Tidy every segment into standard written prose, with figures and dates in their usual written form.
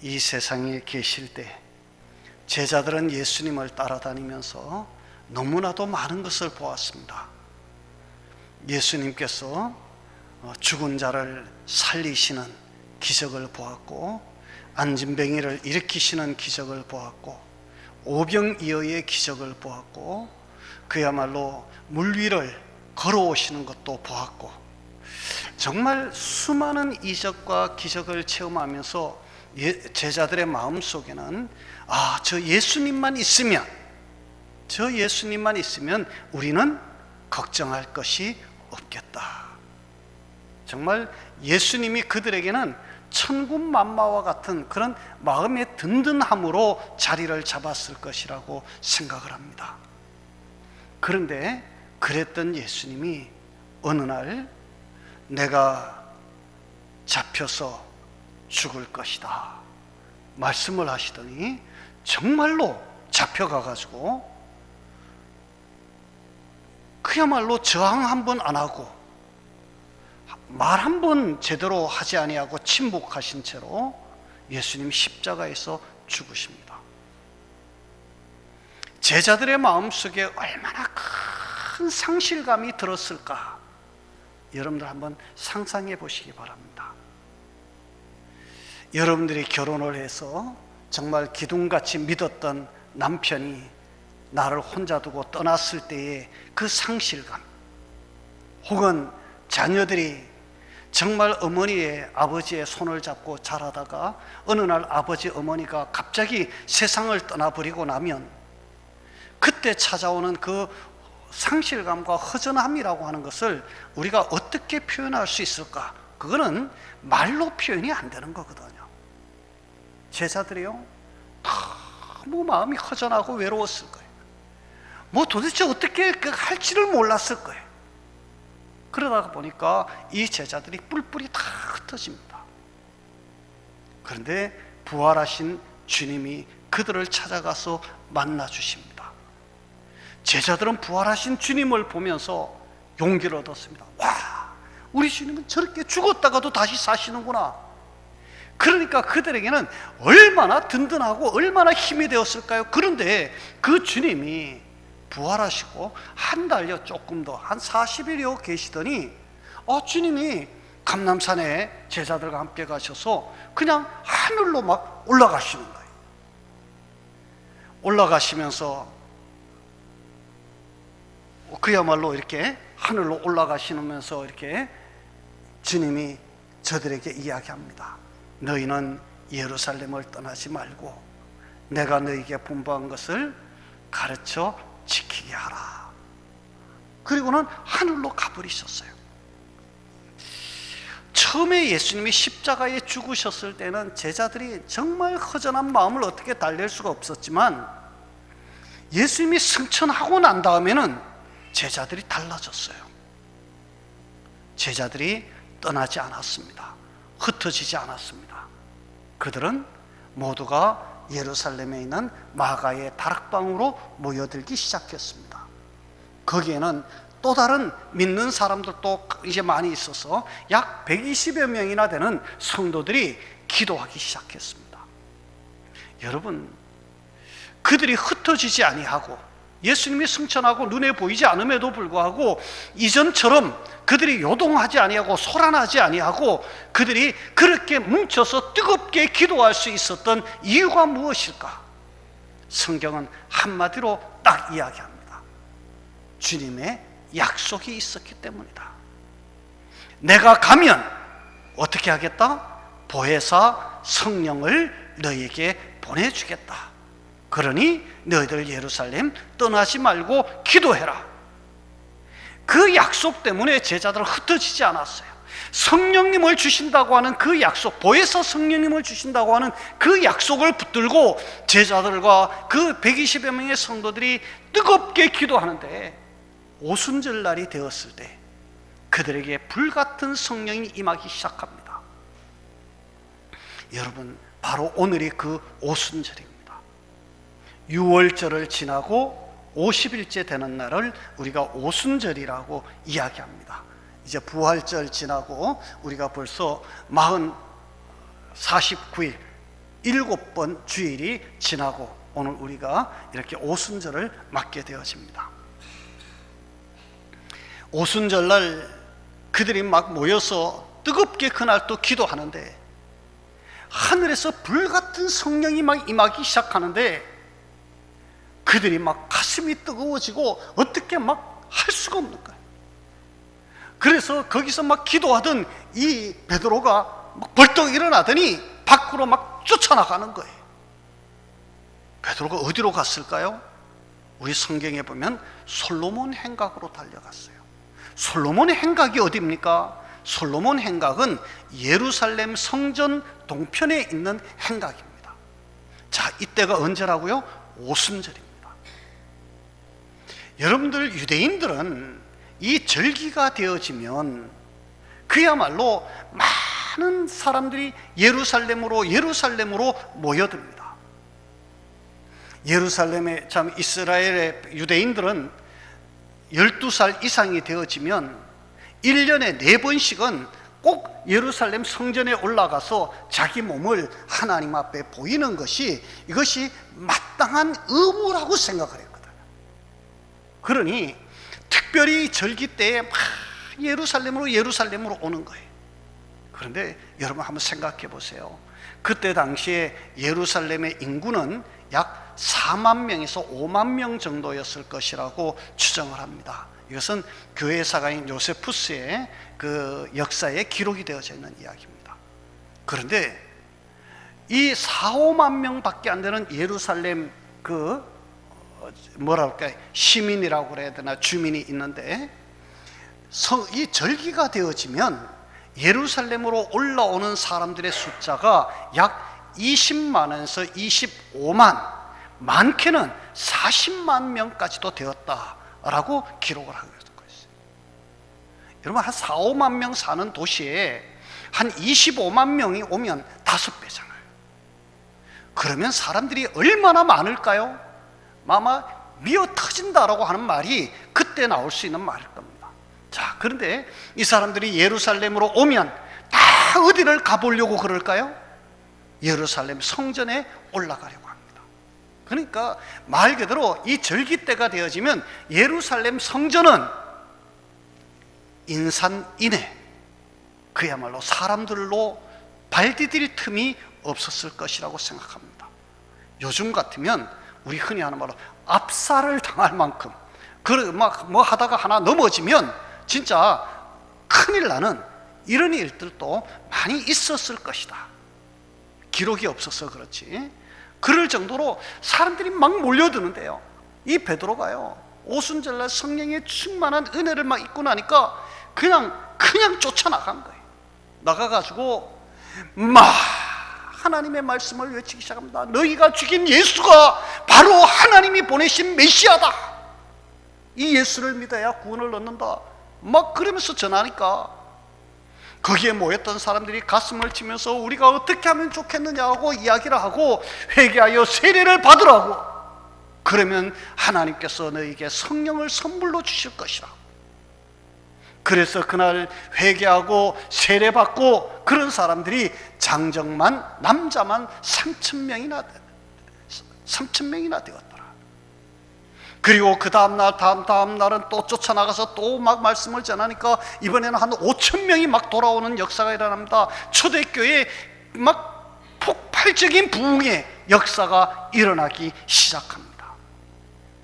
이 세상에 계실 때 제자들은 예수님을 따라다니면서 너무나도 많은 것을 보았습니다. 예수님께서 죽은 자를 살리시는 기적을 보았고, 안진뱅이를 일으키시는 기적을 보았고, 오병이어의 기적을 보았고, 그야말로 물 위를 걸어오시는 것도 보았고, 정말 수많은 이적과 기적을 체험하면서 제자들의 마음속에는 저 예수님만 있으면 우리는 걱정할 것이 없겠다. 정말 예수님이 그들에게는 천군만마와 같은 그런 마음의 든든함으로 자리를 잡았을 것이라고 생각을 합니다. 그런데 그랬던 예수님이 어느 날 내가 잡혀서 죽을 것이다 말씀을 하시더니 정말로 잡혀가가지고 그야말로 저항 한 번 안 하고 말 한 번 제대로 하지 아니하고 침묵하신 채로 예수님 십자가에서 죽으십니다. 제자들의 마음속에 얼마나 큰 상실감이 들었을까, 여러분들 한번 상상해 보시기 바랍니다. 여러분들이 결혼을 해서 정말 기둥같이 믿었던 남편이 나를 혼자 두고 떠났을 때의 그 상실감, 혹은 자녀들이 정말 어머니의 아버지의 손을 잡고 자라다가 어느 날 아버지 어머니가 갑자기 세상을 떠나버리고 나면 그때 찾아오는 그 상실감과 허전함이라고 하는 것을 우리가 어떻게 표현할 수 있을까? 그거는 말로 표현이 안 되는 거거든요. 제자들이요, 너무 마음이 허전하고 외로웠을 거예요. 도대체 어떻게 할지를 몰랐을 거예요. 그러다가 보니까 이 제자들이 뿔뿔이 다 흩어집니다. 그런데 부활하신 주님이 그들을 찾아가서 만나 주십니다. 제자들은 부활하신 주님을 보면서 용기를 얻었습니다. 와, 우리 주님은 저렇게 죽었다가도 다시 사시는구나. 그러니까 그들에게는 얼마나 든든하고 얼마나 힘이 되었을까요? 그런데 그 주님이 부활하시고 한 달여 조금 더, 한 40일여 계시더니 주님이 감람산에 제자들과 함께 가셔서 그냥 하늘로 막 올라가시는 거예요. 올라가시면서 그야말로 이렇게 하늘로 올라가시면서 이렇게 주님이 저들에게 이야기합니다. 너희는 예루살렘을 떠나지 말고 내가 너희에게 분부한 것을 가르쳐 지키게 하라. 그리고는 하늘로 가버리셨어요. 처음에 예수님이 십자가에 죽으셨을 때는 제자들이 정말 허전한 마음을 어떻게 달랠 수가 없었지만, 예수님이 승천하고 난 다음에는 제자들이 달라졌어요. 제자들이 떠나지 않았습니다. 흩어지지 않았습니다. 그들은 모두가 예루살렘에 있는 마가의 다락방으로 모여들기 시작했습니다. 거기에는 또 다른 믿는 사람들도 이제 많이 있어서 약 120여 명이나 되는 성도들이 기도하기 시작했습니다. 여러분, 그들이 흩어지지 아니하고 예수님이 승천하고 눈에 보이지 않음에도 불구하고 이전처럼 그들이 요동하지 아니하고 소란하지 아니하고 그들이 그렇게 뭉쳐서 뜨겁게 기도할 수 있었던 이유가 무엇일까? 성경은 한마디로 딱 이야기합니다. 주님의 약속이 있었기 때문이다. 내가 가면 어떻게 하겠다? 보혜사 성령을 너희에게 보내주겠다. 그러니 너희들 예루살렘 떠나지 말고 기도해라. 그 약속 때문에 제자들은 흩어지지 않았어요. 성령님을 주신다고 하는 그 약속, 보혜사 성령님을 주신다고 하는 그 약속을 붙들고 제자들과 그 120여 명의 성도들이 뜨겁게 기도하는데, 오순절 날이 되었을 때 그들에게 불같은 성령이 임하기 시작합니다. 여러분, 바로 오늘이 그 오순절입니다. 6월절을 지나고 50일째 되는 날을 우리가 오순절이라고 이야기합니다. 이제 부활절 지나고 우리가 벌써 49일 7번 주일이 지나고 오늘 우리가 이렇게 오순절을 맞게 되어집니다. 오순절날 그들이 막 모여서 뜨겁게 그날 또 기도하는데 하늘에서 불같은 성령이 막 임하기 시작하는데 그들이 막 가슴이 뜨거워지고 어떻게 막 할 수가 없는 거예요. 그래서 거기서 막 기도하던 이 베드로가 막 벌떡 일어나더니 밖으로 막 쫓아나가는 거예요. 베드로가 어디로 갔을까요? 우리 성경에 보면 솔로몬 행각으로 달려갔어요. 솔로몬 행각이 어디입니까? 솔로몬 행각은 예루살렘 성전 동편에 있는 행각입니다. 자, 이때가 언제라고요? 오순절입니다. 여러분들 유대인들은 이 절기가 되어지면 그야말로 많은 사람들이 예루살렘으로 모여듭니다. 예루살렘에 참 이스라엘의 유대인들은 12살 이상이 되어지면 1년에 4번씩은 꼭 예루살렘 성전에 올라가서 자기 몸을 하나님 앞에 보이는 것이 이것이 마땅한 의무라고 생각을 했거든요. 그러니 특별히 절기 때에 막 예루살렘으로 오는 거예요. 그런데 여러분 한번 생각해 보세요. 그때 당시에 예루살렘의 인구는 약 4만 명에서 5만 명 정도였을 것이라고 추정을 합니다. 이것은 교회사가인 요세푸스의 그 역사에 기록이 되어져 있는 이야기입니다. 그런데 이 4, 5만 명밖에 안 되는 예루살렘 시민이라고 그래야 되나, 주민이 있는데 이 절기가 되어지면 예루살렘으로 올라오는 사람들의 숫자가 약 20만에서 25만, 많게는 40만 명까지도 되었다라고 기록을 하고 있어요. 여러분, 한 4, 5만 명 사는 도시에 한 25만 명이 오면 5배잖아요. 그러면 사람들이 얼마나 많을까요? 아마 미어 터진다라고 하는 말이 그때 나올 수 있는 말일 겁니다. 자, 그런데 이 사람들이 예루살렘으로 오면 다 어디를 가보려고 그럴까요? 예루살렘 성전에 올라가려고 합니다. 그러니까 말 그대로 이 절기 때가 되어지면 예루살렘 성전은 인산인해, 그야말로 사람들로 발 디딜 틈이 없었을 것이라고 생각합니다. 요즘 같으면 우리 흔히 하는 말로 압살을 당할 만큼 막 뭐 하다가 하나 넘어지면 진짜 큰일 나는 이런 일들도 많이 있었을 것이다. 기록이 없어서 그렇지. 그럴 정도로 사람들이 막 몰려드는데요, 이 베드로가요 오순절날 성령의 충만한 은혜를 막 입고 나니까 그냥 쫓아나간 거예요. 나가가지고 막 하나님의 말씀을 외치기 시작합니다. 너희가 죽인 예수가 바로 하나님이 보내신 메시아다. 이 예수를 믿어야 구원을 얻는다. 막 그러면서 전하니까 거기에 모였던 사람들이 가슴을 치면서 우리가 어떻게 하면 좋겠느냐고 이야기를 하고 회개하여 세례를 받으라고. 그러면 하나님께서 너희에게 성령을 선물로 주실 것이라. 그래서 그날 회개하고 세례받고 그런 사람들이 장정만 남자만 3,000명이나 되었더라. 그리고 그 다음날 다음 날은 또 쫓아나가서 또 막 말씀을 전하니까 이번에는 한 5,000명이 막 돌아오는 역사가 일어납니다. 초대교회에 막 폭발적인 부흥의 역사가 일어나기 시작합니다.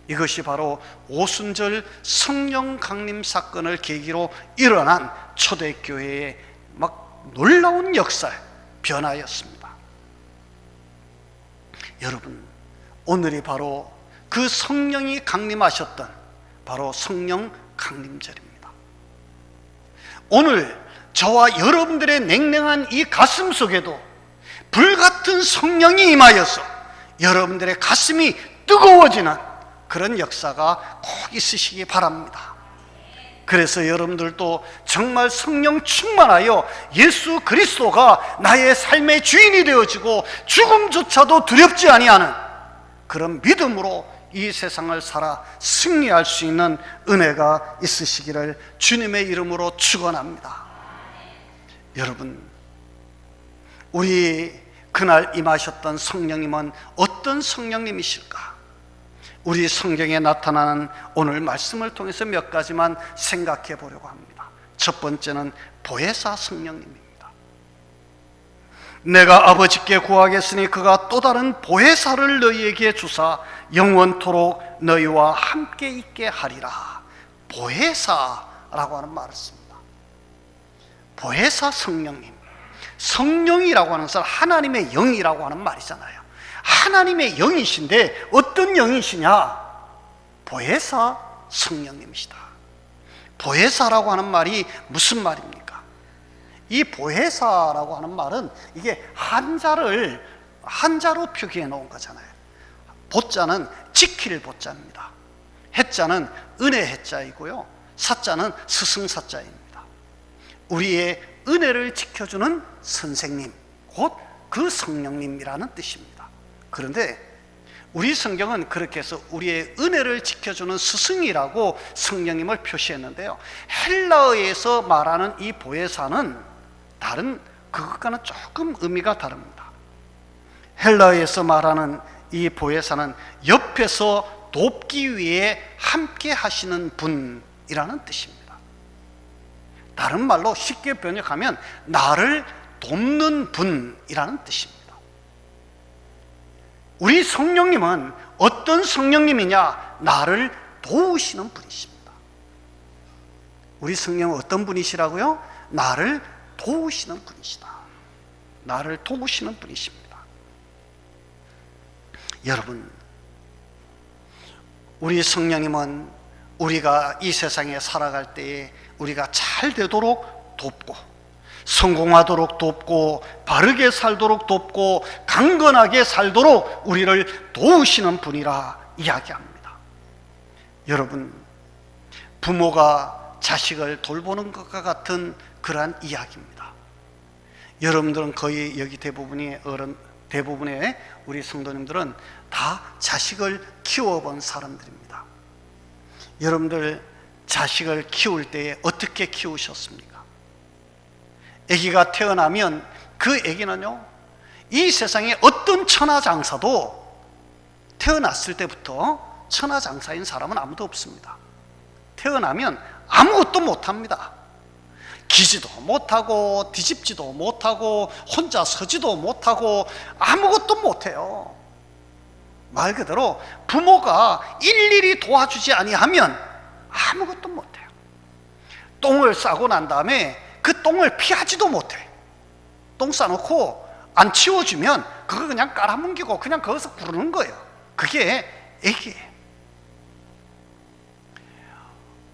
이것이 바로 오순절 성령 강림 사건을 계기로 일어난 초대교회의 막 놀라운 역사, 변화였습니다. 여러분, 오늘이 바로 그 성령이 강림하셨던 바로 성령 강림절입니다. 오늘 저와 여러분들의 냉랭한 이 가슴 속에도 불같은 성령이 임하여서 여러분들의 가슴이 뜨거워지는 그런 역사가 꼭 있으시기 바랍니다. 그래서 여러분들도 정말 성령 충만하여 예수 그리스도가 나의 삶의 주인이 되어지고 죽음조차도 두렵지 아니하는 그런 믿음으로 이 세상을 살아 승리할 수 있는 은혜가 있으시기를 주님의 이름으로 축원합니다. 여러분, 우리 그날 임하셨던 성령님은 어떤 성령님이실까? 우리 성경에 나타나는 오늘 말씀을 통해서 몇 가지만 생각해 보려고 합니다. 첫 번째는 보혜사 성령님입니다. 내가 아버지께 구하겠으니 그가 또 다른 보혜사를 너희에게 주사 영원토록 너희와 함께 있게 하리라. 보혜사라고 하는 말을 씁니다. 보혜사 성령님. 성령이라고 하는 것은 하나님의 영이라고 하는 말이잖아요. 하나님의 영이신데 어떤 영이시냐? 보혜사 성령님이시다. 보혜사라고 하는 말이 무슨 말입니까? 이 보혜사라고 하는 말은 이게 한자로 표기해 놓은 거잖아요. 보자는 지킬 보자입니다. 해자는 은혜 해자이고요, 사자는 스승사자입니다. 우리의 은혜를 지켜주는 선생님, 곧 그 성령님이라는 뜻입니다. 그런데 우리 성경은 그렇게 해서 우리의 은혜를 지켜주는 스승이라고 성령님을 표시했는데요, 헬라어에서 말하는 이 보혜사는 다른 그것과는 조금 의미가 다릅니다. 헬라어에서 말하는 이 보혜사는 옆에서 돕기 위해 함께 하시는 분이라는 뜻입니다. 다른 말로 쉽게 번역하면 나를 돕는 분이라는 뜻입니다. 우리 성령님은 어떤 성령님이냐? 나를 도우시는 분이십니다. 우리 성령은 어떤 분이시라고요? 나를 도우시는 분이시다. 나를 도우시는 분이십니다. 여러분, 우리 성령님은 우리가 이 세상에 살아갈 때에 우리가 잘 되도록 돕고, 성공하도록 돕고, 바르게 살도록 돕고, 강건하게 살도록 우리를 도우시는 분이라 이야기합니다. 여러분, 부모가 자식을 돌보는 것과 같은 그러한 이야기입니다. 여러분들은 거의 여기 대부분의 우리 성도님들은 다 자식을 키워본 사람들입니다. 여러분들 자식을 키울 때에 어떻게 키우셨습니까? 아기가 태어나면 그 아기는요, 이 세상에 어떤 천하장사도 태어났을 때부터 천하장사인 사람은 아무도 없습니다. 태어나면 아무것도 못합니다. 기지도 못하고 뒤집지도 못하고 혼자 서지도 못하고 아무것도 못해요. 말 그대로 부모가 일일이 도와주지 아니하면 아무것도 못해요. 똥을 싸고 난 다음에 그 똥을 피하지도 못해. 똥 싸놓고 안 치워주면 그거 그냥 깔아뭉개고 그냥 거기서 구르는 거예요. 그게 애기예요.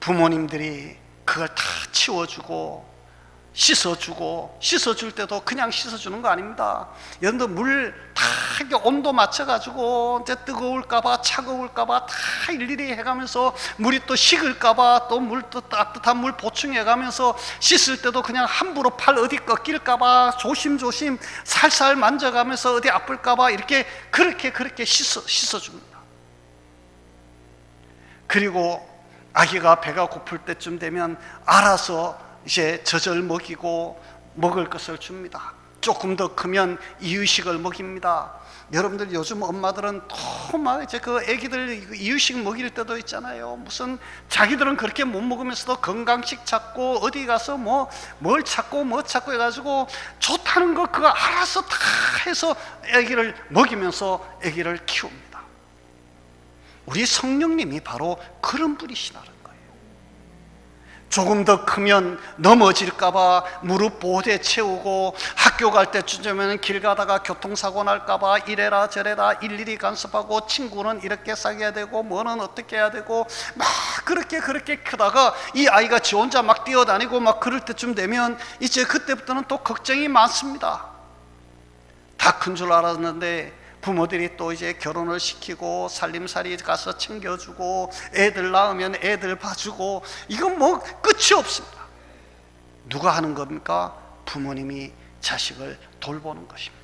부모님들이 그걸 다 치워주고 씻어줄 때도 그냥 씻어주는 거 아닙니다. 여러분들 물 다 온도 맞춰가지고 이제 뜨거울까봐 차가울까봐 다 일일이 해가면서 물이 또 식을까봐 또 따뜻한 물 보충해가면서 씻을 때도 그냥 함부로 팔 어디 꺾일까봐 조심조심 살살 만져가면서 어디 아플까봐 이렇게 그렇게 씻어줍니다. 그리고 아기가 배가 고플 때쯤 되면 알아서 이제 젖을 먹이고 먹을 것을 줍니다. 조금 더 크면 이유식을 먹입니다. 여러분들 요즘 엄마들은 또 막 이제 그 아기들 이유식 먹일 때도 있잖아요. 무슨 자기들은 그렇게 못 먹으면서도 건강식 찾고 어디 가서 뭘 찾고 해가지고 좋다는 거 그거 알아서 다 해서 아기를 먹이면서 아기를 키웁니다. 우리 성령님이 바로 그런 분이시라는 거예요. 조금 더 크면 넘어질까봐 무릎 보호대 채우고, 학교 갈 때쯤이면 길 가다가 교통사고 날까봐 이래라 저래라 일일이 간섭하고, 친구는 이렇게 사귀어야 되고 뭐는 어떻게 해야 되고 막 그렇게 크다가 이 아이가 지 혼자 막 뛰어다니고 막 그럴 때쯤 되면 이제 그때부터는 또 걱정이 많습니다. 다 큰 줄 알았는데 부모들이 또 이제 결혼을 시키고 살림살이 가서 챙겨주고 애들 낳으면 애들 봐주고, 이건 뭐 끝이 없습니다. 누가 하는 겁니까? 부모님이 자식을 돌보는 것입니다.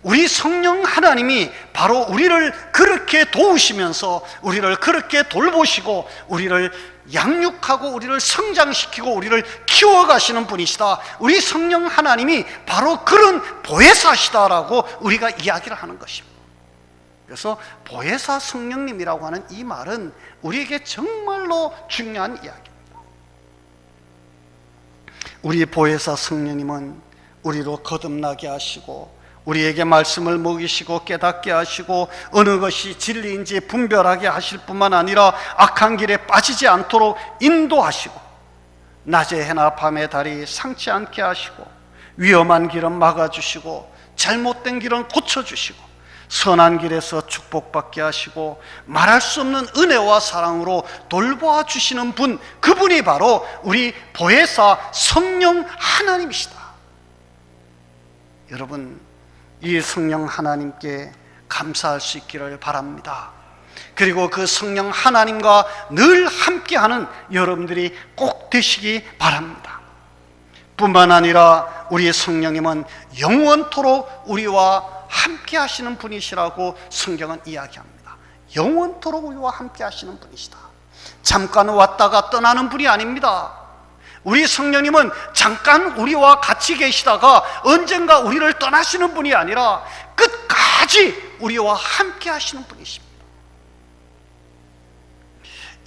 우리 성령 하나님이 바로 우리를 그렇게 도우시면서 우리를 그렇게 돌보시고 우리를 양육하고 우리를 성장시키고 우리를 키워가시는 분이시다. 우리 성령 하나님이 바로 그런 보혜사시다라고 우리가 이야기를 하는 것입니다. 그래서 보혜사 성령님이라고 하는 이 말은 우리에게 정말로 중요한 이야기입니다. 우리 보혜사 성령님은 우리로 거듭나게 하시고 우리에게 말씀을 먹이시고 깨닫게 하시고 어느 것이 진리인지 분별하게 하실 뿐만 아니라 악한 길에 빠지지 않도록 인도하시고 낮의 해나 밤의 달이 상치 않게 하시고 위험한 길은 막아주시고 잘못된 길은 고쳐주시고 선한 길에서 축복받게 하시고 말할 수 없는 은혜와 사랑으로 돌보아 주시는 분, 그분이 바로 우리 보혜사 성령 하나님이시다. 여러분, 이 성령 하나님께 감사할 수 있기를 바랍니다. 그리고 그 성령 하나님과 늘 함께하는 여러분들이 꼭 되시기 바랍니다. 뿐만 아니라 우리 성령님은 영원토록 우리와 함께 하시는 분이시라고 성경은 이야기합니다. 영원토록 우리와 함께 하시는 분이시다. 잠깐 왔다가 떠나는 분이 아닙니다. 우리 성령님은 잠깐 우리와 같이 계시다가 언젠가 우리를 떠나시는 분이 아니라 끝까지 우리와 함께 하시는 분이십니다.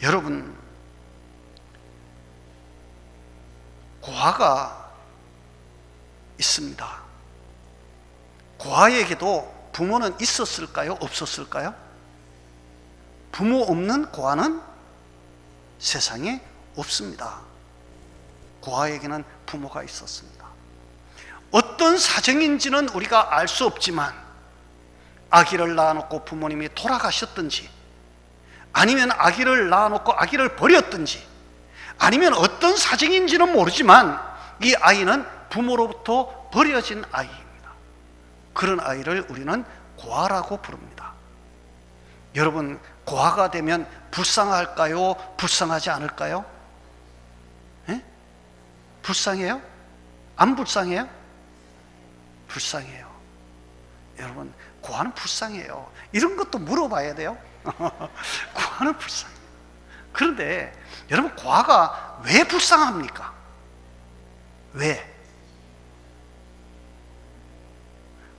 여러분, 고아가 있습니다. 고아에게도 부모는 있었을까요? 없었을까요? 부모 없는 고아는 세상에 없습니다. 고아에게는 부모가 있었습니다. 어떤 사정인지는 우리가 알 수 없지만 아기를 낳아놓고 부모님이 돌아가셨든지 아니면 아기를 낳아놓고 아기를 버렸든지 아니면 어떤 사정인지는 모르지만 이 아이는 부모로부터 버려진 아이입니다. 그런 아이를 우리는 고아라고 부릅니다. 여러분, 고아가 되면 불쌍할까요? 불쌍하지 않을까요? 예? 불쌍해요? 안 불쌍해요? 불쌍해요. 여러분, 고아는 불쌍해요. 이런 것도 물어봐야 돼요. 고아는 불쌍해요. 그런데 여러분, 고아가 왜 불쌍합니까? 왜?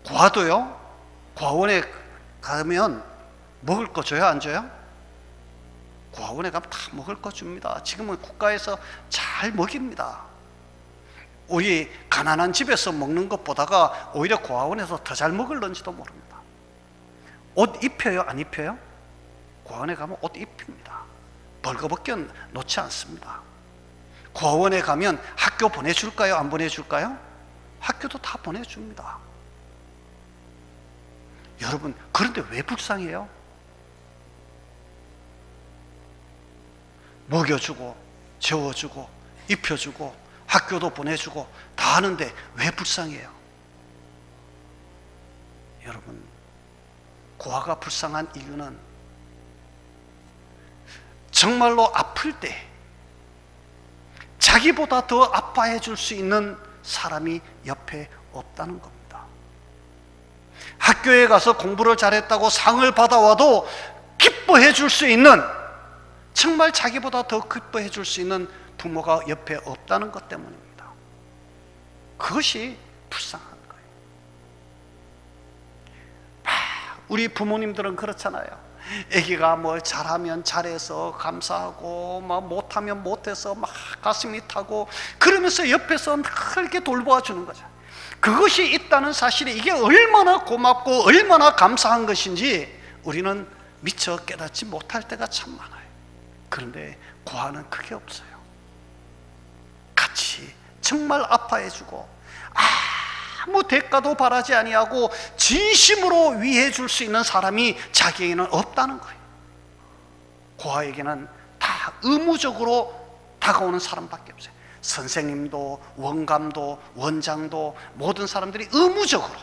고아도요, 고아원에 가면 먹을 거 줘요, 안 줘요? 고아원에 가면 다 먹을 거 줍니다. 지금은 국가에서 잘 먹입니다. 우리 가난한 집에서 먹는 것보다가 오히려 고아원에서 더 잘 먹을런지도 모릅니다. 옷 입혀요, 안 입혀요? 고아원에 가면 옷 입힙니다. 벌거벗겨 놓지 않습니다. 고아원에 가면 학교 보내줄까요, 안 보내줄까요? 학교도 다 보내줍니다. 여러분, 그런데 왜 불쌍해요? 먹여주고 재워주고 입혀주고 학교도 보내주고 다 하는데 왜 불쌍해요? 여러분, 고아가 불쌍한 이유는 정말로 아플 때 자기보다 더 아파해 줄 수 있는 사람이 옆에 없다는 겁니다. 학교에 가서 공부를 잘했다고 상을 받아와도 기뻐해 줄 수 있는, 정말 자기보다 더 기뻐해 줄 수 있는 부모가 옆에 없다는 것 때문입니다. 그것이 불쌍한 거예요. 우리 부모님들은 그렇잖아요. 아기가 뭘 잘하면 잘해서 감사하고 막 못하면 못해서 막 가슴이 타고 그러면서 옆에서 그렇게 돌보아 주는 거죠. 그것이 있다는 사실이 이게 얼마나 고맙고 얼마나 감사한 것인지 우리는 미처 깨닫지 못할 때가 참 많아요. 그런데 고아는 그게 없어요. 같이 정말 아파해주고 아무 대가도 바라지 아니하고 진심으로 위해 줄 수 있는 사람이 자기에게는 없다는 거예요. 고아에게는 다 의무적으로 다가오는 사람밖에 없어요. 선생님도 원감도 원장도 모든 사람들이 의무적으로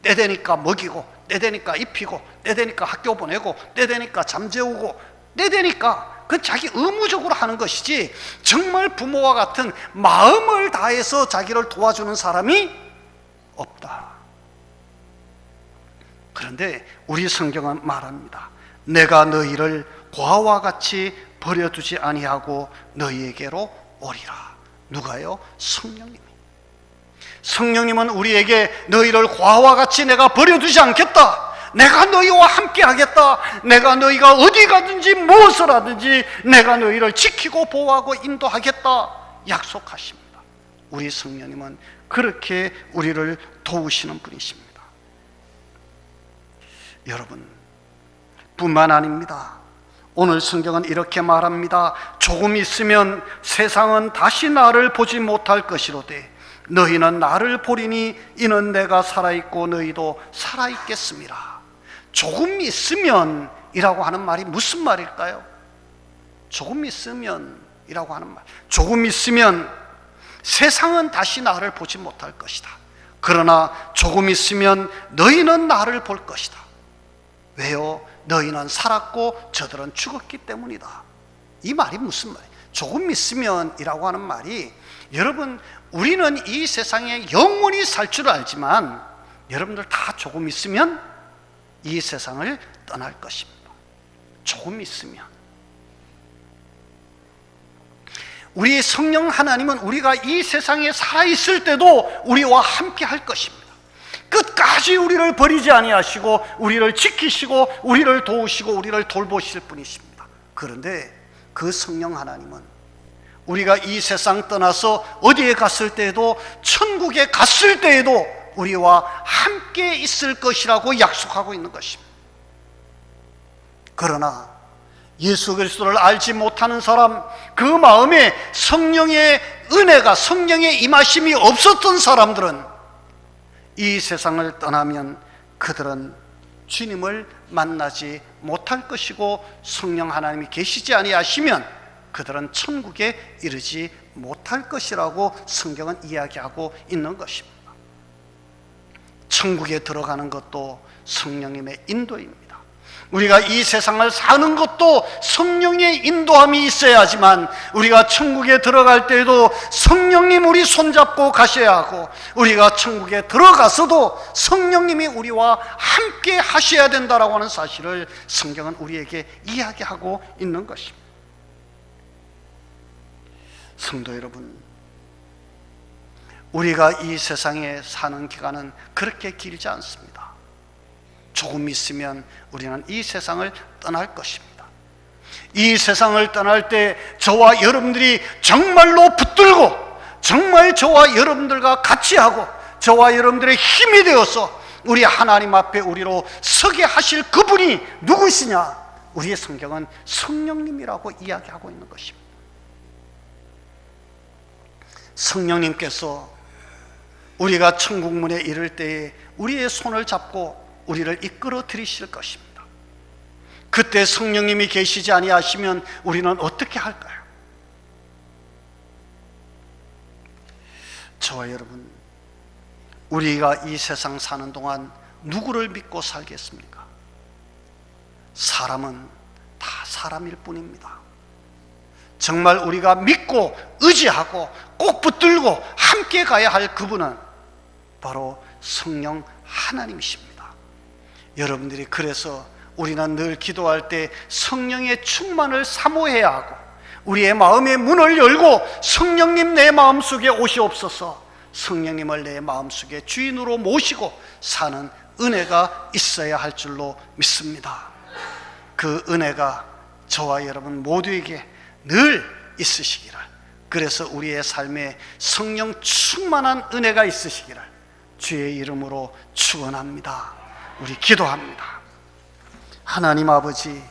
때 되니까 먹이고 때 되니까 입히고 때 되니까 학교 보내고 때 되니까 잠재우고 때 되니까 그건 자기 의무적으로 하는 것이지 정말 부모와 같은 마음을 다해서 자기를 도와주는 사람이 없다. 그런데 우리 성경은 말합니다. 내가 너희를 고아와 같이 버려두지 아니하고 너희에게로 오리라. 누가요? 성령님이. 성령님은 우리에게 너희를 고아와 같이 내가 버려두지 않겠다, 내가 너희와 함께 하겠다, 내가 너희가 어디 가든지 무엇을 하든지 내가 너희를 지키고 보호하고 인도하겠다 약속하십니다. 우리 성령님은 그렇게 우리를 도우시는 분이십니다. 여러분, 뿐만 아닙니다. 오늘 성경은 이렇게 말합니다. 조금 있으면 세상은 다시 나를 보지 못할 것이로되 너희는 나를 보리니 이는 내가 살아있고 너희도 살아있겠습니다. 조금 있으면 이라고 하는 말이 무슨 말일까요? 조금 있으면 이라고 하는 말, 조금 있으면 세상은 다시 나를 보지 못할 것이다. 그러나 조금 있으면 너희는 나를 볼 것이다. 왜요? 너희는 살았고 저들은 죽었기 때문이다. 이 말이 무슨 말이에요? 조금 있으면 이라고 하는 말이, 여러분, 우리는 이 세상에 영원히 살 줄 알지만 여러분들 다 조금 있으면 이 세상을 떠날 것입니다. 조금 있으면. 우리 성령 하나님은 우리가 이 세상에 살아있을 때도 우리와 함께 할 것입니다. 끝까지 우리를 버리지 아니하시고 우리를 지키시고 우리를 도우시고 우리를 돌보실 분이십니다. 그런데 그 성령 하나님은 우리가 이 세상 떠나서 어디에 갔을 때에도, 천국에 갔을 때에도 우리와 함께 있을 것이라고 약속하고 있는 것입니다. 그러나 예수 그리스도를 알지 못하는 사람, 그 마음에 성령의 은혜가, 성령의 임하심이 없었던 사람들은 이 세상을 떠나면 그들은 주님을 만나지 못할 것이고, 성령 하나님이 계시지 아니하시면 그들은 천국에 이르지 못할 것이라고 성경은 이야기하고 있는 것입니다. 천국에 들어가는 것도 성령님의 인도입니다. 우리가 이 세상을 사는 것도 성령의 인도함이 있어야지만 우리가 천국에 들어갈 때에도 성령님 우리 손잡고 가셔야 하고, 우리가 천국에 들어가서도 성령님이 우리와 함께 하셔야 된다라고 하는 사실을 성경은 우리에게 이야기하고 있는 것입니다. 성도 여러분, 우리가 이 세상에 사는 기간은 그렇게 길지 않습니다. 조금 있으면 우리는 이 세상을 떠날 것입니다. 이 세상을 떠날 때 저와 여러분들이 정말로 붙들고 정말 저와 여러분들과 같이 하고 저와 여러분들의 힘이 되어서 우리 하나님 앞에 우리로 서게 하실 그분이 누구시냐? 우리의 성경은 성령님이라고 이야기하고 있는 것입니다. 성령님께서 우리가 천국문에 이를 때에 우리의 손을 잡고 우리를 이끌어 들이실 것입니다. 그때 성령님이 계시지 아니하시면 우리는 어떻게 할까요? 저와 여러분, 우리가 이 세상 사는 동안 누구를 믿고 살겠습니까? 사람은 다 사람일 뿐입니다. 정말 우리가 믿고 의지하고 꼭 붙들고 함께 가야 할 그분은 바로 성령 하나님이십니다. 여러분들이 그래서 우리는 늘 기도할 때 성령의 충만을 사모해야 하고, 우리의 마음의 문을 열고 성령님 내 마음속에 오시옵소서, 성령님을 내 마음속에 주인으로 모시고 사는 은혜가 있어야 할 줄로 믿습니다. 그 은혜가 저와 여러분 모두에게 늘 있으시기를, 그래서 우리의 삶에 성령 충만한 은혜가 있으시기를 주의 이름으로 축원합니다. 우리 기도합니다. 하나님 아버지,